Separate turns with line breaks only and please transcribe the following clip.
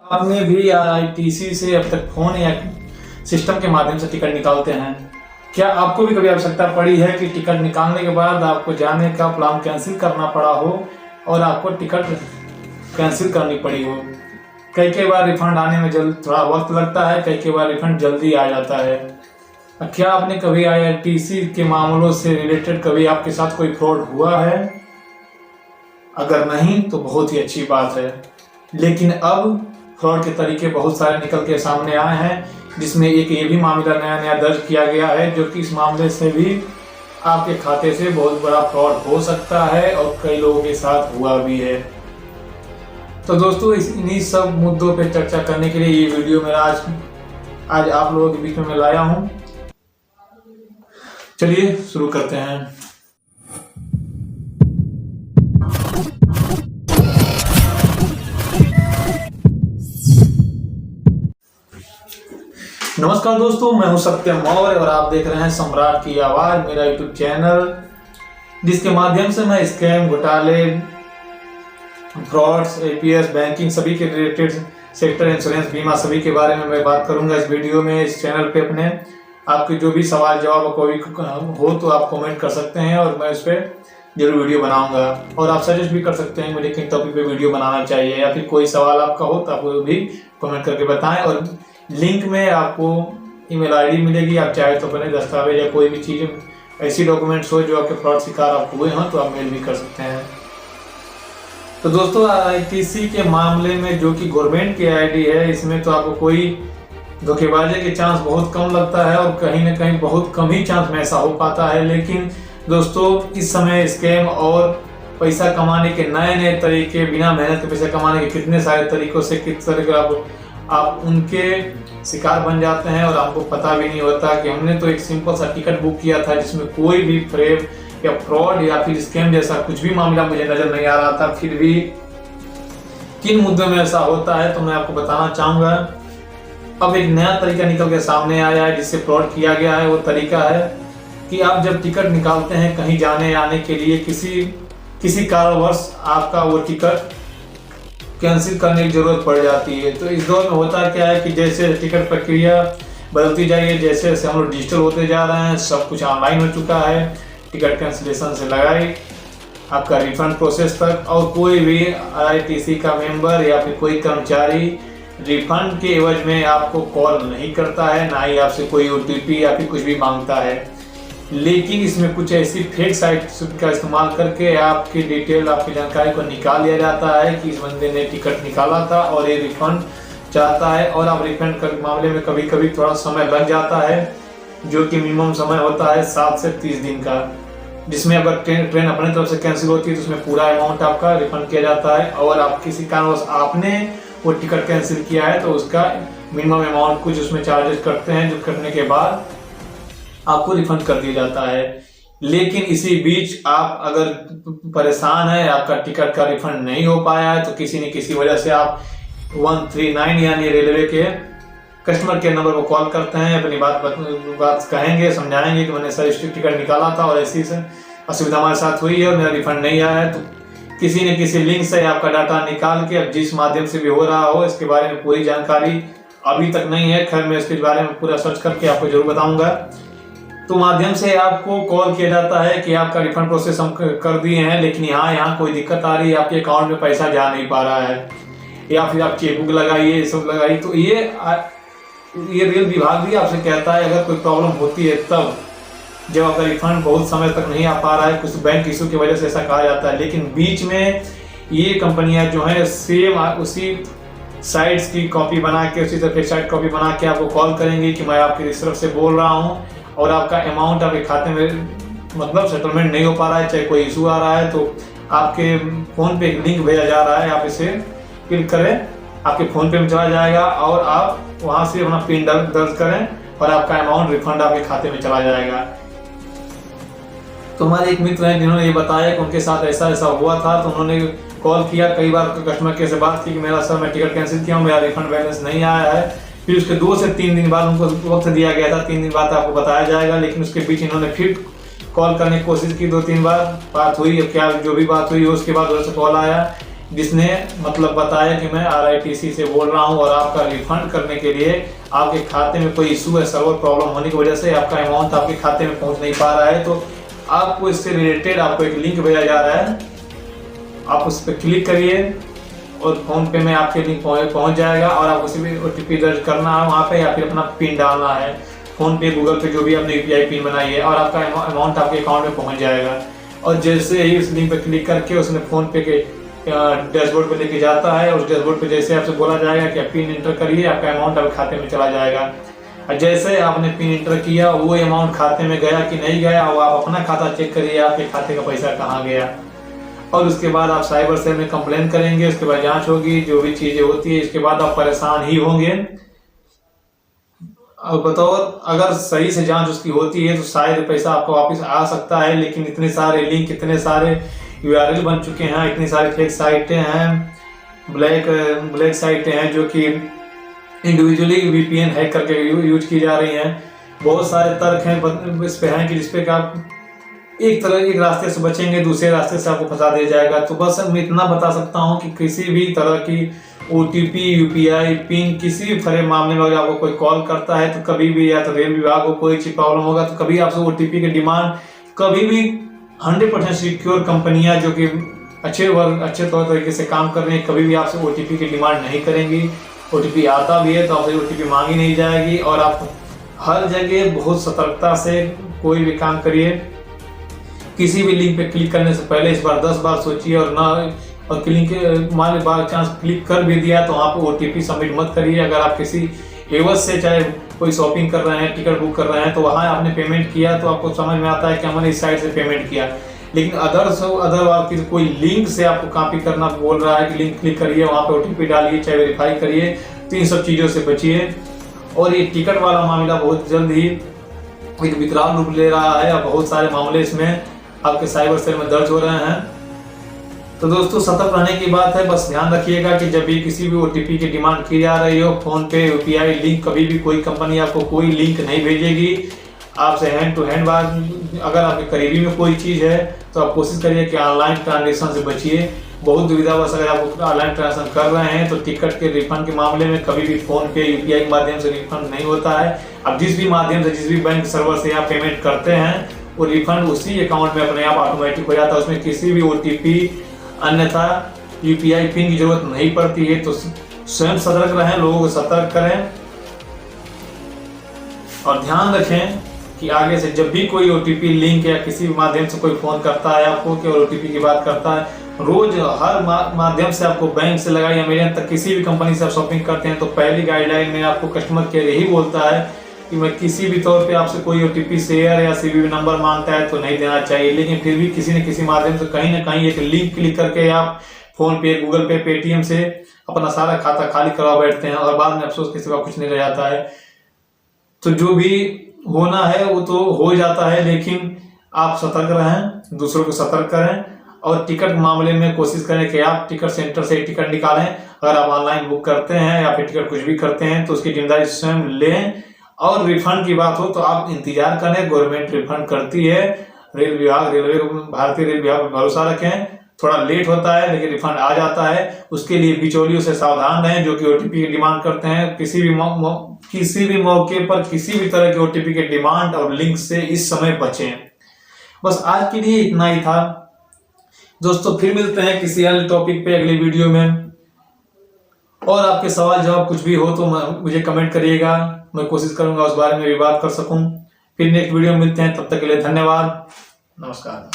आपने भी आईआरसीटीसी से अब तक फोन या सिस्टम के माध्यम से टिकट निकालते हैं। क्या आपको भी कभी आवश्यकता पड़ी है कि टिकट निकालने के बाद आपको जाने का प्लान कैंसिल करना पड़ा हो और आपको टिकट कैंसिल करनी पड़ी हो? कई बार रिफंड आने में थोड़ा वक्त लगता है, कई बार रिफंड जल्दी आ जाता है। क्या आपने कभी आईआरसीटीसी के मामलों से रिलेटेड कभी आपके साथ कोई फ्रॉड हुआ है? अगर नहीं तो बहुत ही अच्छी बात है, लेकिन अब फ्रॉड के तरीके बहुत सारे निकल के सामने आए हैं, जिसमें एक ये भी मामला नया दर्ज किया गया है, जो कि इस मामले से भी आपके खाते से बहुत बड़ा फ्रॉड हो सकता है और कई लोगों के साथ हुआ भी है। तो दोस्तों, इन्हीं सब मुद्दों पे चर्चा करने के लिए ये वीडियो मेरा आज आप लोगों के बीच में मैं लाया हूँ। चलिए शुरू करते हैं। नमस्कार दोस्तों, मैं हूं सत्यम मौर्य और आप देख रहे हैं सम्राट की आवाज, मेरा यूट्यूब चैनल, जिसके माध्यम से मैं स्कैम, घोटाले, फ्रॉड्स, एपीएस, बैंकिंग सभी के रिलेटेड सेक्टर, इंश्योरेंस, बीमा सभी के बारे में मैं बात करूंगा इस वीडियो में। इस चैनल पे अपने आपके जो भी सवाल जवाब कोई हो तो आप कमेंट कर सकते हैं और मैं उस पर जरूर वीडियो बनाऊंगा। और आप सजेस्ट भी कर सकते हैं मुझे किन टॉपिक पे वीडियो बनाना चाहिए, या फिर कोई सवाल आपका हो तो आप वो भी कमेंट करके बताएं। और लिंक में आपको ईमेल आईडी मिलेगी, आप चाहे तो अपने दस्तावेज या कोई भी चीज़ ऐसी डॉक्यूमेंट्स हो जो आपके फ्रॉड शिकार आप हुए हों तो आप मेल भी कर सकते हैं। तो दोस्तों, आईआरसीटीसी के मामले में जो कि गवर्नमेंट की आईडी है, इसमें तो आपको कोई धोखेबाजी के चांस बहुत कम लगता है और कहीं ना कहीं बहुत कम ही चांस में ऐसा हो पाता है। लेकिन दोस्तों, इस समय स्कैम और पैसा कमाने के नए तरीके, बिना मेहनत के पैसा कमाने के कितने सारे तरीकों से किस तरह के आप उनके शिकार बन जाते हैं और आपको पता भी नहीं होता कि हमने तो एक सिंपल सा टिकट बुक किया था जिसमें कोई भी फ्रेब या फ्रॉड या फिर स्कैम जैसा कुछ भी मामला मुझे नजर नहीं आ रहा था। फिर भी किन मुद्दों में ऐसा होता है तो मैं आपको बताना चाहूंगा। अब एक नया तरीका निकल के सामने आया है जिससे फ्रॉड किया गया है। वो तरीका है कि आप जब टिकट निकालते हैं कहीं जाने आने के लिए, किसी कारणवश आपका वो टिकट कैंसिल करने की जरूरत पड़ जाती है। तो इस दौर में होता क्या है कि जैसे टिकट प्रक्रिया बदलती जाएगी, जैसे जैसे हम लोग डिजिटल होते जा रहे हैं, सब कुछ ऑनलाइन हो चुका है, टिकट कैंसिलेशन से लगाई आपका रिफंड प्रोसेस तक, और कोई भी आईआरसीटीसी का मेंबर या फिर कोई कर्मचारी रिफंड के एवज में आपको कॉल नहीं करता है, ना ही आपसे कोई ओटीपी या फिर कुछ भी मांगता है। लेकिन इसमें कुछ ऐसी फेक साइट्स का इस्तेमाल करके आपकी डिटेल, आपकी जानकारी को निकाल लिया जाता है कि इस बंदे ने टिकट निकाला था और ये रिफंड चाहता है। और आप रिफंड के मामले में कभी कभी थोड़ा समय लग जाता है, जो कि मिनिमम समय होता है 7 से 30 दिन का, जिसमें अगर ट्रेन अपने तरफ से कैंसिल होती है तो उसमें पूरा अमाउंट आपका रिफंड किया जाता है। और आप किसी कारणवश आपने वो टिकट कैंसिल किया है तो उसका मिनिमम अमाउंट कुछ उसमें चार्जेस करते हैं, जो करने के बाद आपको रिफंड कर दिया जाता है। लेकिन इसी बीच आप अगर परेशान है, आपका टिकट का रिफंड नहीं हो पाया है, तो किसी न किसी वजह से आप 139 यानी रेलवे के कस्टमर केयर नंबर को कॉल करते हैं, अपनी बात कहेंगे, समझाएंगे कि मैंने सर टिकट निकाला था और ऐसी असुविधा हमारे साथ हुई है और मेरा रिफंड नहीं आया है। तो किसी न किसी लिंक से आपका डाटा निकाल के, अब जिस माध्यम से भी हो रहा हो, इसके बारे में पूरी जानकारी अभी तक नहीं है। खैर, मैं इसके बारे में पूरा सर्च करके आपको जरूर बताऊंगा। तो माध्यम से आपको कॉल किया जाता है कि आपका रिफंड प्रोसेस हम कर दिए हैं, लेकिन यहाँ कोई दिक्कत आ रही है, आपके अकाउंट में पैसा जा नहीं पा रहा है, या फिर आप चेकबुक लगाइए, सब लगाइए। तो ये रेल विभाग भी आपसे कहता है अगर कोई प्रॉब्लम होती है तब, जब आपका रिफंड बहुत समय तक नहीं आ पा रहा है, कुछ बैंक इशू की वजह से ऐसा कहा जाता है। लेकिन बीच में ये कंपनियां जो है सेम उसी साइट्स की कॉपी बना के, उसी तरह साइट कॉपी बना के आपको कॉल करेंगे कि मैं आपकी इस तरफ से बोल रहा हूँ और आपका अमाउंट आपके खाते में मतलब सेटलमेंट नहीं हो पा रहा है, चाहे कोई इशू आ रहा है, तो आपके फ़ोन पे एक लिंक भेजा जा रहा है, आप इसे क्लिक करें, आपके फ़ोन पे में चला जाएगा और आप वहाँ से अपना पिन दर्ज करें और आपका अमाउंट रिफंड आपके खाते में चला जाएगा। तो हमारे एक मित्र हैं जिन्होंने ये बताया कि उनके साथ ऐसा हुआ था, तो उन्होंने कॉल किया, कई बार कस्टमर केयर से बात की कि मेरा सर मैं टिकट कैंसिल किया हूँ, मेरा रिफंड बैलेंस नहीं आया है। फिर उसके 2 से 3 दिन बाद उनको वक्त दिया गया था, 3 दिन बाद आपको बताया जाएगा। लेकिन उसके बीच इन्होंने फिर कॉल करने की कोशिश की, 2-3 बार बात हुई, क्या जो भी बात हुई उसके बाद उधर से कॉल आया जिसने मतलब बताया कि मैं RITC से बोल रहा हूं और आपका रिफंड करने के लिए आपके खाते में कोई इशू है, सर्वर प्रॉब्लम होने की वजह से आपका अमाउंट आपके खाते में पहुंच नहीं पा रहा है। तो आपको इससे रिलेटेड आपको एक लिंक भेजा जा रहा है, आप उस पर क्लिक करिए और फोन पे में आपके लिंक पहुंच जाएगा और आपको सिर्फ OTP दर्ज करना है वहाँ पे या फिर अपना पिन डालना है, फोन पे गूगल पे जो भी आपने UPI पिन बनाई है, और आपका अमाउंट आपके अकाउंट में पहुंच जाएगा। और जैसे ही उस लिंक पे क्लिक करके उसमें फोन पे के डैशबोर्ड पे लेके जाता है, उस डैशबोर्ड पे जैसे आपसे बोला जाएगा कि आप पिन एंटर करिए, आपका अमाउंट आपके खाते में चला जाएगा। और जैसे आपने पिन एंटर किया वो अमाउंट खाते में गया कि नहीं गया, वो आप अपना खाता चेक करिए आपके खाते का पैसा कहाँ गया। और उसके बाद आप साइबर सेल में कंप्लेन करेंगे, उसके बाद जांच होगी, जो भी चीजें होती है, इसके बाद आप परेशान ही होंगे। अब बताओ, अगर सही से जांच उसकी होती है तो शायद पैसा आपको वापस आ सकता है, लेकिन इतने सारे लिंक, इतने सारे URL बन चुके हैं, इतनी सारी फेक साइटें हैं, ब्लैक साइटें हैं जो कि इंडिविजुअली VPN हैक करके यूज की जा रही हैं। बहुत सारे तर्क हैं इस पे हैं कि जिसपे आप एक रास्ते से बचेंगे, दूसरे रास्ते से आपको फंसा दिया जाएगा। तो बस मैं इतना बता सकता हूँ कि किसी भी तरह की OTP, UPI पिन, किसी भी फरे मामले में अगर आपको कोई कॉल करता है तो कभी भी, या तो रेल विभाग को कोई चीज प्रॉब्लम होगा तो कभी आपसे OTP की डिमांड कभी भी 100% सिक्योर कंपनियां जो कि अच्छे तौर तरीके से काम कर रही हैं, कभी भी आपसे OTP की डिमांड नहीं करेंगी। OTP आता भी है तो आपसे OTP मांगी नहीं जाएगी। और आप हर जगह बहुत सतर्कता से कोई भी काम करिए। किसी भी लिंक पे क्लिक करने से पहले इस बार 10 बार सोचिए, और क्लिक मान बाय चांस क्लिक कर भी दिया तो वहाँ पे OTP सबमिट मत करिए। अगर आप किसी एवज से चाहे कोई शॉपिंग कर रहे हैं, टिकट बुक कर रहे हैं, तो वहाँ आपने पेमेंट किया तो आपको समझ में आता है कि हमने इस साइट से पेमेंट किया। लेकिन अदर कोई लिंक से आपको कॉपी करना बोल रहा है कि लिंक क्लिक करिए, वहाँ पे OTP डालिए, चाहे वेरीफाई करिए, तो इन सब चीज़ों से बचिए। और ये टिकट वाला मामला बहुत जल्द ही एक विकराल रूप ले रहा है और बहुत सारे मामले इसमें आपके साइबर सेल में दर्ज हो रहे हैं। तो दोस्तों, सतर्क रहने की बात है। बस ध्यान रखिएगा कि जब भी किसी भी OTP की डिमांड की जा रही हो, फोन पे, UPI लिंक, कभी भी कोई कंपनी आपको कोई लिंक नहीं भेजेगी आपसे हैंड टू हैंड बात। अगर आपके करीबी में कोई चीज़ है तो आप कोशिश करिए कि ऑनलाइन ट्रांजेक्शन से बचिए। बहुत दुविधावश अगर आप ऑनलाइन ट्रांजेक्शन कर रहे हैं तो टिकट के रिफंड के मामले में कभी भी फोन पे, UPI के माध्यम से रिफंड नहीं होता है। अब जिस भी माध्यम से, जिस भी बैंक सर्वर से आप पेमेंट करते हैं, वो रिफंड उसी अकाउंट में अपने आप ऑटोमेटिक हो जाता है। उसमें किसी भी OTP अन्यथा UPI पिन की जरूरत नहीं पड़ती है। तो स्वयं सतर्क रहें, लोगों को सतर्क करें और ध्यान रखें कि आगे से जब भी कोई OTP लिंक या किसी भी माध्यम से कोई फोन करता है आपको कि OTP की बात करता है, रोज हर माध्यम से आपको, बैंक से लगाई अमेजन तक, किसी भी कंपनी से आप शॉपिंग करते हैं तो पहली गाइडलाइन में आपको कस्टमर केयर यही बोलता है कि मैं किसी भी तौर पे आपसे कोई OTP शेयर या CVV नंबर मांगता है तो नहीं देना चाहिए। लेकिन फिर भी किसी न किसी माध्यम से कहीं ना कहीं एक लिंक क्लिक करके आप फोन पे, गूगल पे, पेटीएम से अपना सारा खाता खाली करवा बैठते हैं और बाद में अफसोस के सिवा कुछ नहीं रह जाता है। तो जो भी होना है वो तो हो जाता है, लेकिन आप सतर्क रहें, दूसरों को सतर्क करें और टिकट मामले में कोशिश करें कि आप टिकट सेंटर से टिकट निकालें। अगर आप ऑनलाइन बुक करते हैं या फिर टिकट कुछ भी करते हैं तो उसकी जिम्मेदारी स्वयं लें। और रिफंड की बात हो तो आप इंतजार करें, गवर्नमेंट रिफंड करती है। रेल विभाग, भारतीय रेल विभाग पर भरोसा रखें। थोड़ा लेट होता है लेकिन रिफंड आ जाता है। उसके लिए बिचौलियों से सावधान रहें जो कि OTP की डिमांड करते हैं। किसी भी मौके पर किसी भी तरह के OTP के डिमांड और लिंक से इस समय बचें। बस आज के लिए इतना ही था दोस्तों। फिर मिलते हैं किसी अन्य टॉपिक पे अगली वीडियो में। और आपके सवाल जवाब कुछ भी हो तो मुझे कमेंट करिएगा, मैं कोशिश करूंगा उस बारे में भी बात कर सकूं। फिर नेक्स्ट वीडियो में मिलते हैं, तब तक के लिए धन्यवाद, नमस्कार।